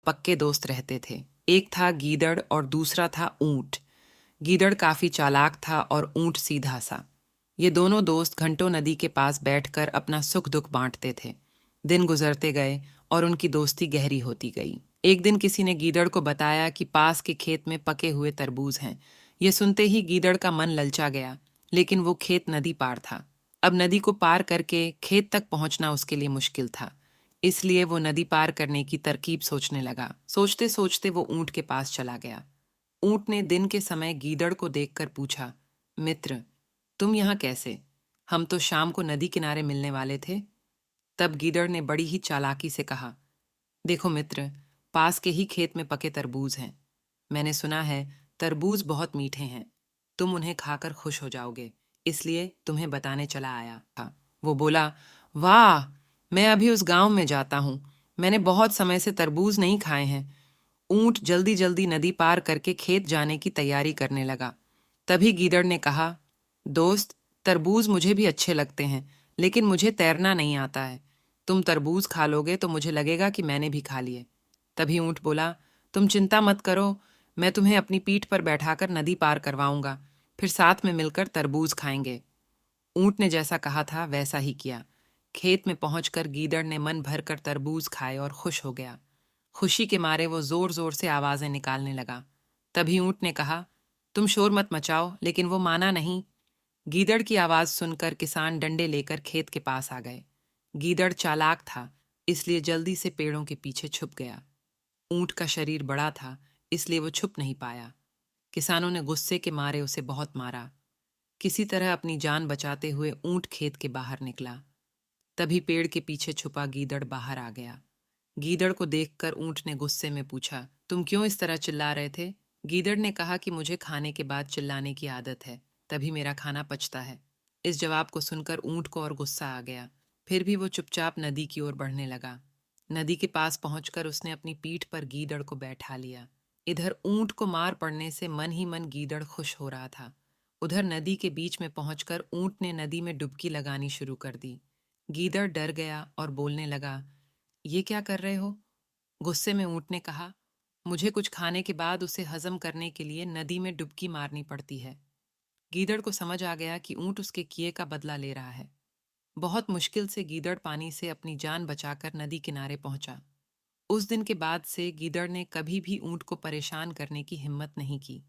पक्के दोस्त रहते थे। एक था गीदड़ और दूसरा था ऊंट। गीदड़ काफी चालाक था और ऊंट सीधा सा। ये दोनों दोस्त घंटों नदी के पास बैठकर अपना सुख दुख बांटते थे। दिन गुजरते गए और उनकी दोस्ती गहरी होती गई। एक दिन किसी ने गीदड़ को बताया कि पास के खेत में पके हुए तरबूज हैं। ये सुनते ही गीदड़ का मन ललचा गया, लेकिन वो खेत नदी पार था। अब नदी को पार करके खेत तक पहुंचना उसके लिए मुश्किल था। इसलिए वो नदी पार करने की तरकीब सोचने लगा। सोचते सोचते वो ऊंट के पास चला गया। ऊंट ने दिन के समय गीदड़ को देखकर पूछा, मित्र, तुम यहाँ कैसे? हम तो शाम को नदी किनारे मिलने वाले थे। तब गीदड़ ने बड़ी ही चालाकी से कहा, देखो मित्र, पास के ही खेत में पके तरबूज हैं। मैंने सुना है तरबूज बहुत मीठे हैं। तुम उन्हें खाकर खुश हो जाओगे, इसलिए तुम्हें बताने चला आया था। वो बोला, वाह, मैं अभी उस गांव में जाता हूँ। मैंने बहुत समय से तरबूज नहीं खाए हैं। ऊंट जल्दी जल्दी नदी पार करके खेत जाने की तैयारी करने लगा। तभी गीदड़ ने कहा, दोस्त, तरबूज मुझे भी अच्छे लगते हैं, लेकिन मुझे तैरना नहीं आता है। तुम तरबूज खा लोगे तो मुझे लगेगा कि मैंने भी खा लिए। तभी ऊंट बोला, तुम चिंता मत करो, मैं तुम्हें अपनी पीठ पर बैठाकर नदी पार करवाऊंगा, फिर साथ में मिलकर तरबूज खाएंगे। ऊंट ने जैसा कहा था वैसा ही किया। खेत में पहुंचकर गीदड़ ने मन भर कर तरबूज खाए और खुश हो गया। खुशी के मारे वो जोर जोर से आवाजें निकालने लगा। तभी ऊंट ने कहा, तुम शोर मत मचाओ, लेकिन वो माना नहीं। गीदड़ की आवाज सुनकर किसान डंडे लेकर खेत के पास आ गए। गीदड़ चालाक था, इसलिए जल्दी से पेड़ों के पीछे छुप गया। ऊंट का शरीर बड़ा था, इसलिए वो छुप नहीं पाया। किसानों ने गुस्से के मारे उसे बहुत मारा। किसी तरह अपनी जान बचाते हुए ऊंट खेत के बाहर निकला। तभी पेड़ के पीछे छुपा गीदड़ बाहर आ गया। गीदड़ को देखकर ऊंट ने गुस्से में पूछा, तुम क्यों इस तरह चिल्ला रहे थे? गीदड़ ने कहा कि मुझे खाने के बाद चिल्लाने की आदत है, तभी मेरा खाना पचता है। इस जवाब को सुनकर ऊंट को और गुस्सा आ गया। फिर भी वो चुपचाप नदी की ओर बढ़ने लगा। नदी के पास पहुंचकर उसने अपनी पीठ पर गीदड़ को बैठा लिया। इधर ऊंट को मार पड़ने से मन ही मन गीदड़ खुश हो रहा था। उधर नदी के बीच में पहुंचकर ऊंट ने नदी में डुबकी लगानी शुरू कर दी। गीदड़ डर गया और बोलने लगा, ये क्या कर रहे हो? गुस्से में ऊंट ने कहा, मुझे कुछ खाने के बाद उसे हजम करने के लिए नदी में डुबकी मारनी पड़ती है। गीदड़ को समझ आ गया कि ऊंट उसके किए का बदला ले रहा है। बहुत मुश्किल से गीदड़ पानी से अपनी जान बचाकर नदी किनारे पहुंचा। उस दिन के बाद से गीदड़ ने कभी भी ऊंट को परेशान करने की हिम्मत नहीं की।